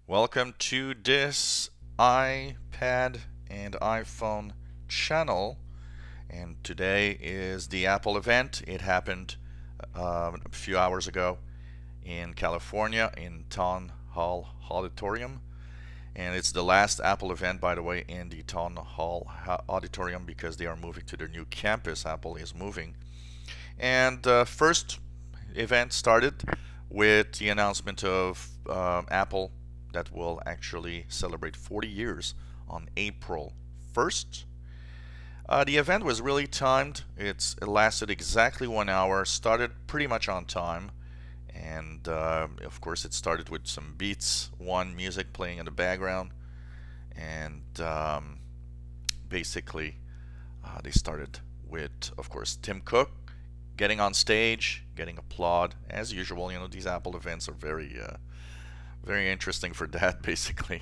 Welcome to this iPad and iPhone channel. And today is the Apple event. It happened a few hours ago in California in Town Hall Auditorium. And it's the last Apple event, by the way, in the Town Hall Auditorium because they are moving to their new campus. Apple is moving. And the first event started with the announcement of Apple that will actually celebrate 40 years on April 1st. The event was really timed. It lasted exactly 1 hour, started pretty much on time, and of course it started with some Beats One music playing in the background, and basically they started with, of course, Tim Cook getting on stage, getting applaud as usual. You know, these Apple events are very interesting for that, basically.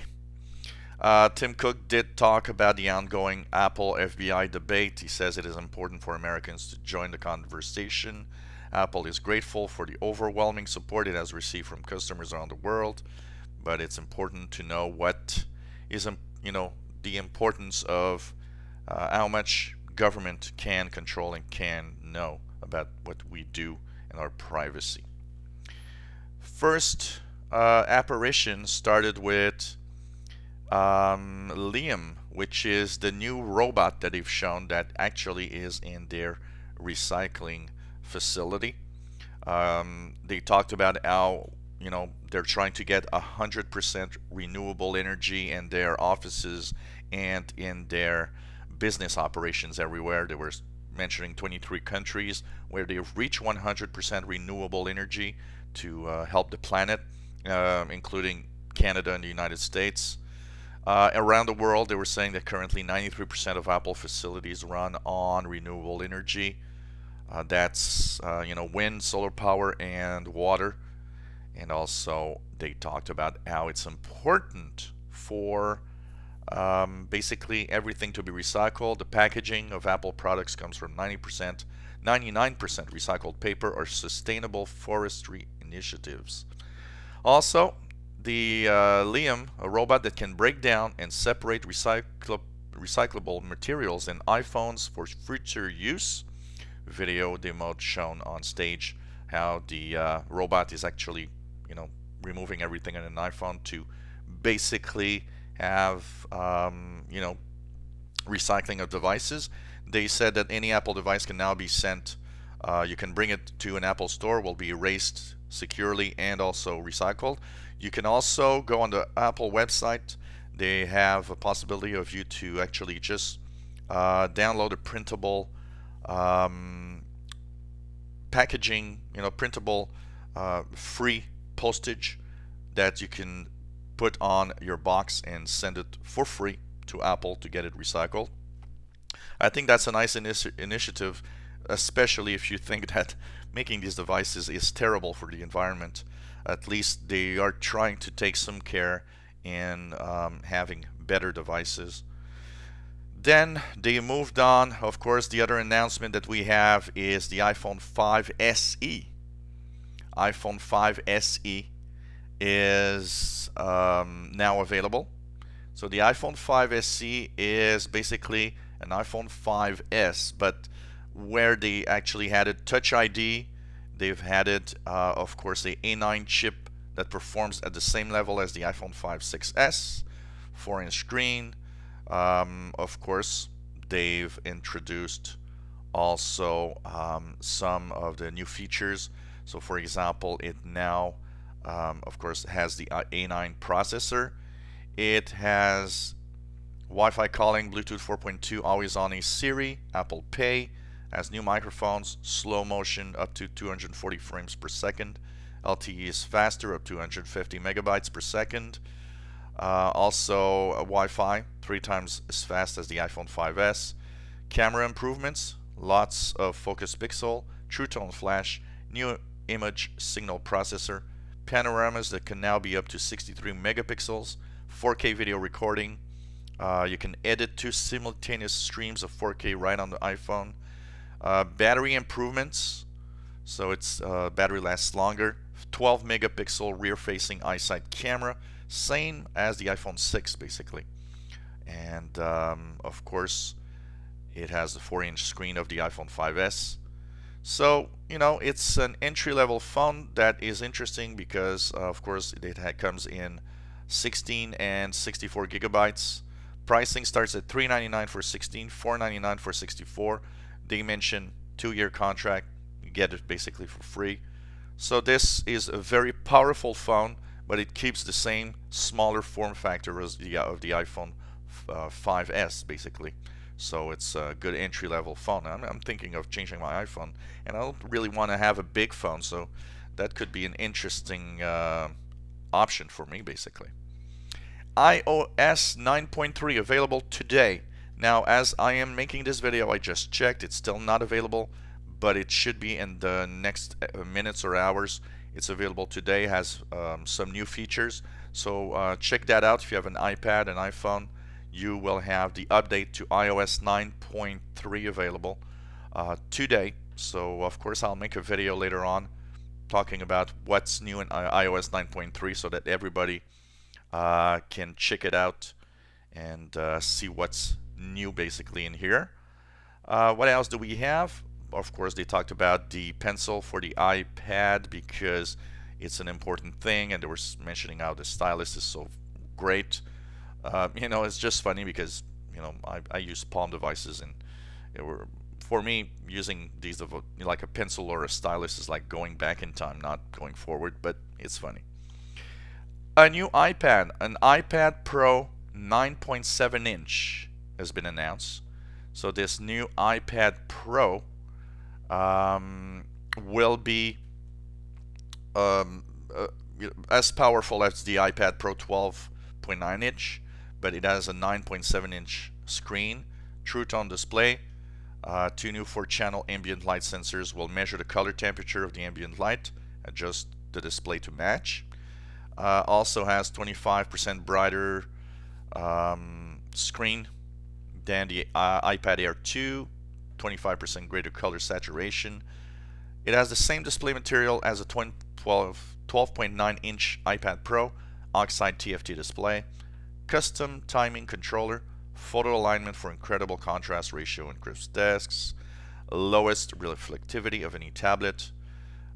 Tim Cook did talk about the ongoing Apple FBI debate. He says it is important for Americans to join the conversation. Apple is grateful for the overwhelming support it has received from customers around the world, but it's important to know what is, the importance of how much government can control and can know about what we do and our privacy. First apparition started with Liam, which is the new robot that they've shown that actually is in their recycling facility. They talked about how they're trying to get 100% renewable energy in their offices and in their business operations everywhere. They were mentioning 23 countries where they've reached 100% renewable energy to help the planet, including Canada and the United States. Around the world, they were saying that currently 93% of Apple facilities run on renewable energy. That's wind, solar power, and water. And also, they talked about how it's important for basically everything to be recycled. The packaging of Apple products comes from 99% recycled paper or sustainable forestry initiatives. Also, the Liam, a robot that can break down and separate recyclable materials in iPhones for future use. Video demo shown on stage how the robot is actually, removing everything in an iPhone to basically have, recycling of devices. They said that any Apple device can now be sent. You can bring it to an Apple store, will be erased securely and also recycled. You can also go on the Apple website. They have a possibility of you to actually just download a printable packaging, printable free postage that you can put on your box and send it for free to Apple to get it recycled. I think that's a nice initiative, especially if you think that making these devices is terrible for the environment. At least they are trying to take some care in having better devices. Then they moved on. Of course, the other announcement that we have is the iPhone 5 SE. iPhone 5 SE is now available. So the iPhone 5 SE is basically an iPhone 5S, but where they actually had it Touch ID, they've had it, of course, the A9 chip that performs at the same level as the iPhone 5 6S, 4-inch screen. Of course, they've introduced also some of the new features. So, for example, it now, of course, has the A9 processor. It has Wi-Fi calling, Bluetooth 4.2, always on, a Siri, Apple Pay, has new microphones, slow motion up to 240 frames per second. LTE is faster, up to 250 megabytes per second. Also Wi-Fi, 3 times as fast as the iPhone 5S. Camera improvements, lots of focus pixel, True Tone flash, new image signal processor, panoramas that can now be up to 63 megapixels, 4K video recording. You can edit 2 simultaneous streams of 4K right on the iPhone. Battery improvements, So its battery lasts longer. 12 megapixel rear facing eyesight camera, same as the iPhone 6 basically. And of course it has the 4-inch screen of the iPhone 5s. So, you know, it's an entry-level phone that is interesting because, of course, it comes in 16 and 64 gigabytes. Pricing starts at $399 for 16, $499 for 64. They mention 2-year contract. You get it basically for free. So this is a very powerful phone, but it keeps the same smaller form factor as the of the iPhone 5s basically. So it's a good entry-level phone. I'm thinking of changing my iPhone, and I don't really want to have a big phone, so that could be an interesting option for me basically. iOS 9.3 available today. Now, as I am making this video, I just checked. It's still not available, but it should be in the next minutes or hours. It's available today, has some new features. So check that out if you have an iPad, an iPhone. You will have the update to iOS 9.3 available today. So of course I'll make a video later on talking about what's new in iOS 9.3 so that everybody can check it out and see what's new basically in here. What else do we have? Of course they talked about the pencil for the iPad because it's an important thing, and they were mentioning how the stylus is so great. You know, it's just funny because, you know, I use palm devices, and for me, using these like a pencil or a stylus is like going back in time, not going forward, but it's funny. A new iPad, an iPad Pro 9.7 inch has been announced. So this new iPad Pro will be as powerful as the iPad Pro 12.9 inch, but it has a 9.7 inch screen, True Tone display. 2 new 4-channel ambient light sensors will measure the color temperature of the ambient light, adjust the display to match. Also has 25% brighter screen than the iPad Air 2, 25% greater color saturation. It has the same display material as a 12.9 inch iPad Pro, oxide TFT display, custom timing controller, photo alignment for incredible contrast ratio and crisp desks, lowest reflectivity of any tablet.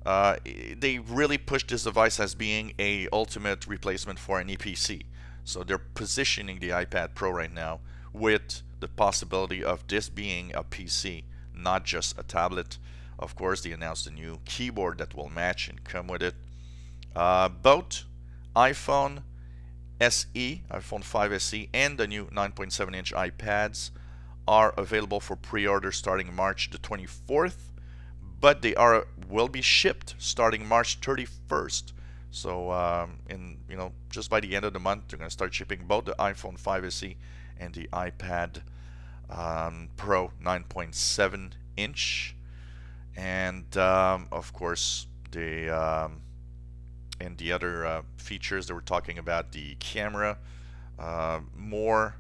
They really pushed this device as being a ultimate replacement for an ePC. So they're positioning the iPad Pro right now with the possibility of this being a PC, not just a tablet. Of course, they announced a new keyboard that will match and come with it. Both iPhone SE, iPhone 5 SE, and the new 9.7 inch iPads are available for pre-order starting March the 24th, but they will be shipped starting March 31st. So just by the end of the month, they're going to start shipping both the iPhone 5 SE and the iPad Pro 9.7 inch. And of course and the other features they were talking about, the camera, more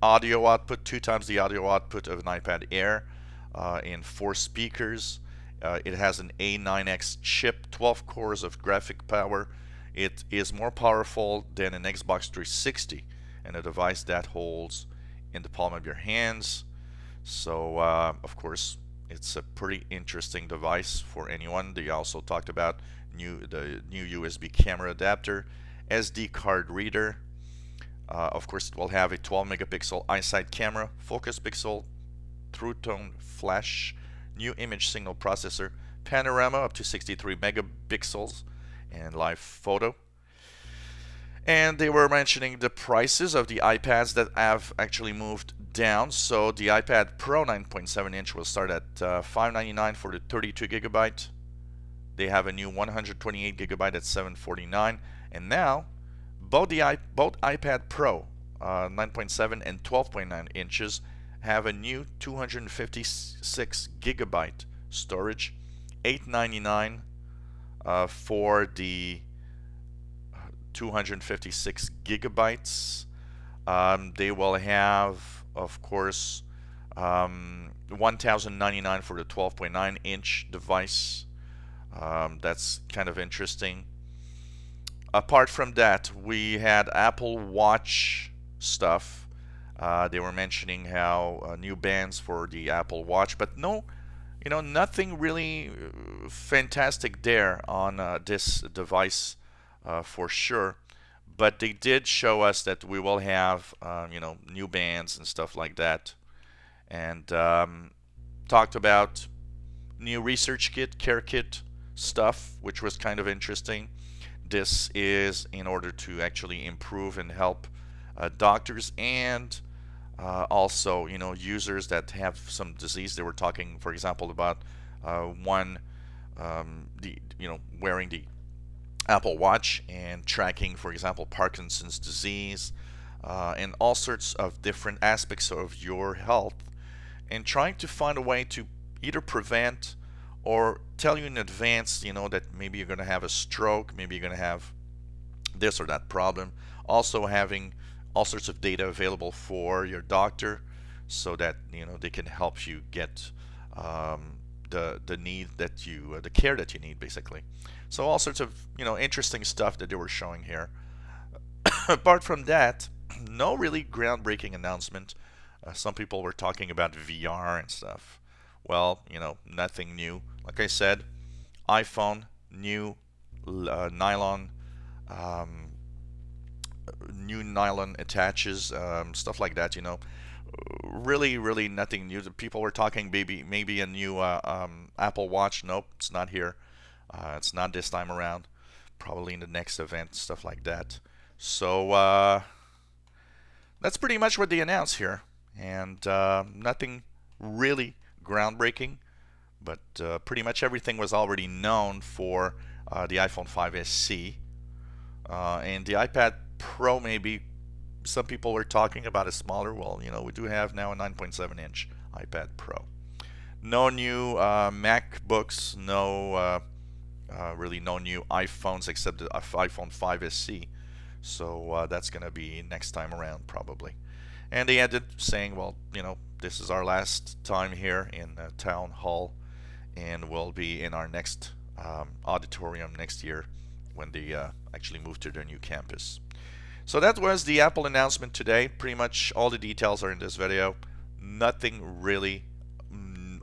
audio output, 2 times the audio output of an iPad Air, and 4 speakers. It has an A9X chip, 12 cores of graphic power. It is more powerful than an Xbox 360 and a device that holds in the palm of your hands. So of course it's a pretty interesting device for anyone. They also talked about the new USB camera adapter, SD card reader. Of course it will have a 12 megapixel eyesight camera, focus pixel, True Tone flash, new image signal processor, panorama up to 63 megapixels, and live photo. And they were mentioning the prices of the iPads that have actually moved down. So the iPad Pro 9.7 inch will start at $599 for the 32 gigabyte. They have a new 128 gigabyte at $749, and now both iPad Pro 9.7 and 12.9 inches have a new 256 gigabyte storage, $899 for the 256 gigabytes. They will have, of course, $1,099 for the 12.9-inch device. That's kind of interesting. Apart from that, we had Apple Watch stuff. They were mentioning how new bands for the Apple Watch, but no, nothing really fantastic there on this device for sure. But they did show us that we will have, new bands and stuff like that, and talked about new research kit, care kit stuff, which was kind of interesting. This is in order to actually improve and help doctors and also, users that have some disease. They were talking, for example, about one, wearing the Apple Watch and tracking, for example, Parkinson's disease, and all sorts of different aspects of your health, and trying to find a way to either prevent or tell you in advance, that maybe you're going to have a stroke, maybe you're going to have this or that problem. Also having all sorts of data available for your doctor so that they can help you get the need that you the care that you need, basically. So all sorts of interesting stuff that they were showing here. Apart from that, no really groundbreaking announcement. Some people were talking about VR and stuff. Well, nothing new. Like I said, iPhone, new nylon, new nylon attaches, stuff like that. Really, really nothing new. The people were talking maybe a new Apple Watch. Nope, it's not here. It's not this time around. Probably in the next event, stuff like that. So that's pretty much what they announced here, and nothing really groundbreaking, but pretty much everything was already known for the iPhone 5 SE and the iPad Pro. Maybe some people were talking about a smaller. Well, we do have now a 9.7-inch iPad Pro. No new MacBooks, no really no new iPhones except the iPhone 5 SE. So that's going to be next time around probably. And they ended saying, well, this is our last time here in Town Hall, and we'll be in our next auditorium next year when they actually move to their new campus. So that was the Apple announcement today. Pretty much all the details are in this video. Nothing really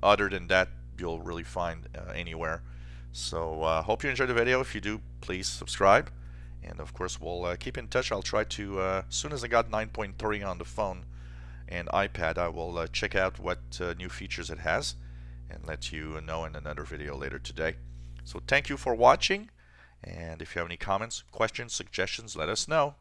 other than that you'll really find anywhere. So hope you enjoyed the video. If you do, please subscribe. And of course, we'll keep in touch. I'll try to, as soon as I got 9.3 on the phone and iPad, I will check out what new features it has and let you know in another video later today. So thank you for watching. And if you have any comments, questions, suggestions, let us know.